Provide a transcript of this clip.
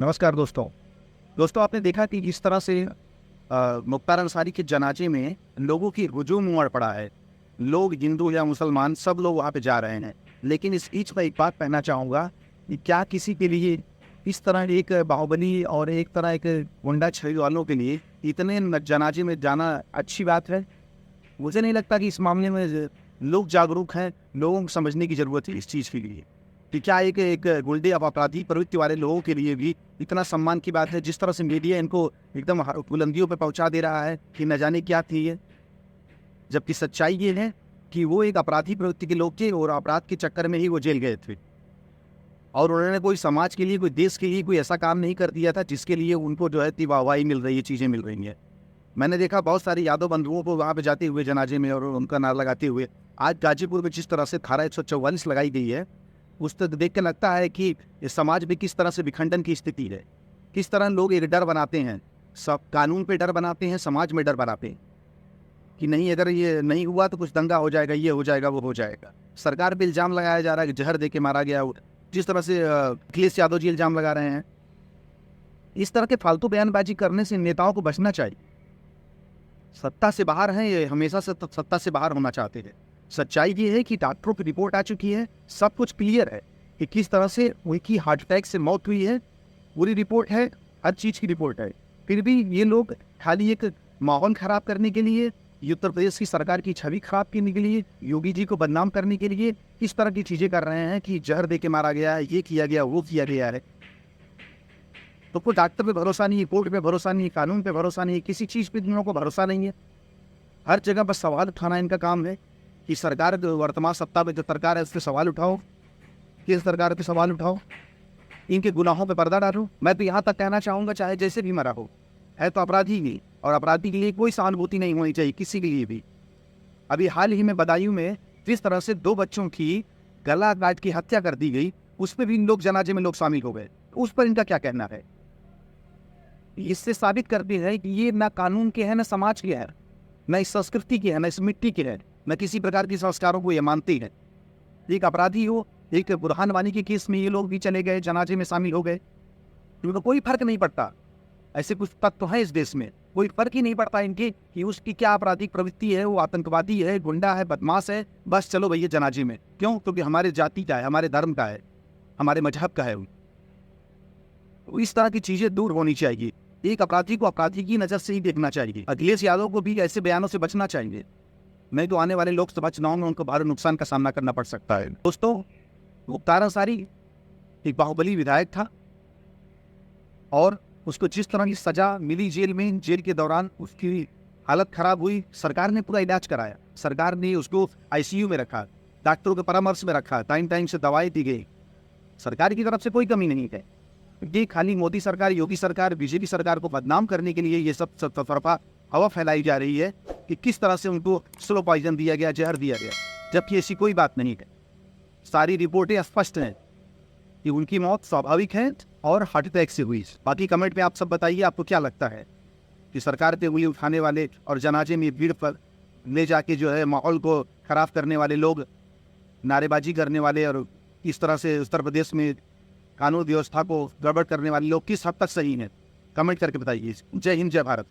नमस्कार दोस्तों। आपने देखा कि किस तरह से मुख्तार अंसारी के जनाजे में लोगों की हुजूम उमड़ पड़ा है। लोग हिंदू या मुसलमान सब लोग वहाँ पे जा रहे हैं। लेकिन इस बीच मैं एक बात कहना चाहूँगा कि क्या किसी के लिए इस तरह एक बाहुबली और एक तरह एक गुंडा छवि वालों के लिए इतने जनाजे में जाना अच्छी बात है? मुझे नहीं लगता कि इस मामले में लोग जागरूक हैं। लोगों को समझने की ज़रूरत है इस चीज़ के लिए कि क्या एक एक गुंडे अब अपराधी प्रवृत्ति वाले लोगों के लिए भी इतना सम्मान की बात है। जिस तरह से मीडिया इनको एकदम बुलंदियों पे पहुंचा दे रहा है कि न जाने क्या थी ये, जबकि सच्चाई ये है कि वो एक अपराधी प्रवृत्ति के लोग थे और अपराध के चक्कर में ही वो जेल गए थे और उन्होंने कोई समाज के लिए, कोई देश के लिए कोई ऐसा काम नहीं कर दिया था जिसके लिए उनको जो है वाहवाही मिल रही है, चीज़ें मिल रही हैं। मैंने देखा बहुत सारे यादव बंधुओं को वहाँ पे जाते हुए जनाजे में और उनका नारा लगाते हुए। आज गाजीपुर में जिस तरह से धारा 144 लगाई गई है, उस तक देख के लगता है कि इस समाज में किस तरह से विखंडन की स्थिति है। किस तरह लोग एक डर बनाते हैं, सब कानून पे डर बनाते हैं, समाज में डर बनाते हैं कि नहीं, अगर ये नहीं हुआ तो कुछ दंगा हो जाएगा, ये हो जाएगा, वो हो जाएगा। सरकार पे इल्ज़ाम लगाया जा रहा है कि जहर दे के मारा गया। जिस तरह से अखिलेश यादव जी इल्ज़ाम लगा रहे हैं, इस तरह के फालतू बयानबाजी करने से नेताओं को बचना चाहिए। सत्ता से बाहर हैं, ये हमेशा से सत्ता से बाहर होना चाहते हैं। सच्चाई ये है कि डॉक्टरों की रिपोर्ट आ चुकी है, सब कुछ क्लियर है कि किस तरह से उनकी हार्ट अटैक से मौत हुई है। पूरी रिपोर्ट है, हर चीज़ की रिपोर्ट है। फिर भी ये लोग खाली एक माहौल ख़राब करने के लिए, उत्तर प्रदेश की सरकार की छवि खराब करने के लिए, योगी जी को बदनाम करने के लिए इस तरह की चीज़ें कर रहे हैं कि जहर दे के मारा गया है, ये किया गया, वो किया गया है। तो कोई डॉक्टर पे भरोसा नहीं है, कोर्ट पे भरोसा नहीं है, कानून पे भरोसा नहीं है, किसी चीज़ पे इन लोगों को भरोसा नहीं है। हर जगह बस सवाल उठाना इनका काम है कि सरकार, वर्तमान सत्ता में जो सरकार है, उस पर सवाल उठाओ, किस सरकार पे सवाल उठाओ, इनके गुनाहों पे पर्दा डालो। मैं तो यहाँ तक कहना चाहूँगा, चाहे जैसे भी मरा हो, है तो अपराधी ही, और अपराधी के लिए कोई सहानुभूति नहीं होनी चाहिए किसी के लिए भी। अभी हाल ही में बदायूं में जिस तरह से 2 बच्चों की गला काट की हत्या कर दी गई, उस पर भी इन लोग जनाजे में लोग शामिल हो गए। उस पर इनका क्या कहना है? इससे साबित करती है कि ये ना कानून के है, ना समाज के है, न इस संस्कृति की है, न इस मिट्टी की है, न किसी प्रकार के संस्कारों को ये मानती है। एक अपराधी हो, एक बुरहान वानी के केस में ये लोग भी चले गए, जनाजे में शामिल हो गए, क्योंकि कोई फर्क नहीं पड़ता। ऐसे कुछ तत्व हैं इस देश में, कोई फर्क ही नहीं पड़ता इनके कि उसकी क्या आपराधिक प्रवृत्ति है, वो आतंकवादी है, गुंडा है, बदमाश है, बस चलो भैया जनाजे में। क्यों? क्योंकि हमारे जाति का है, हमारे धर्म का है, हमारे मजहब का है। तो इस तरह की चीज़ें दूर होनी चाहिए। एक अपराधी को अपराधी की नज़र से ही देखना चाहिए। अखिलेश यादव को भी ऐसे बयानों से बचना चाहिए, नहीं तो आने वाले लोकसभा चुनाव में उनको भारी नुकसान का सामना करना पड़ सकता है। दोस्तों, मुख्तार अंसारी एक बाहुबली विधायक था और उसको जिस तरह की सज़ा मिली जेल में, जेल के दौरान उसकी हालत ख़राब हुई, सरकार ने पूरा इलाज कराया, सरकार ने उसको ICU में रखा, डॉक्टरों के परामर्श में रखा, टाइम टाइम से दवाई दी गई। सरकार की तरफ से कोई कमी नहीं है। ये खाली मोदी सरकार, योगी सरकार, बीजेपी सरकार को बदनाम करने के लिए ये सब तरफा हवा फैलाई जा रही है कि किस तरह से उनको स्लो पॉइजन दिया गया, जहर दिया गया, जबकि ऐसी कोई बात नहीं है। सारी रिपोर्टें स्पष्ट हैं कि उनकी मौत स्वाभाविक है और हार्ट अटैक से हुई। बाकी कमेंट में आप सब बताइए, आपको क्या लगता है कि सरकार पे उंगली उठाने वाले और जनाजे में भीड़ पर ले जाके जो है माहौल को खराब करने वाले लोग, नारेबाजी करने वाले और इस तरह से उत्तर प्रदेश में कानून व्यवस्था को गड़बड़ करने वाले लोग किस हद तक सही हैं? कमेंट करके बताइए। जय हिंद, जय भारत।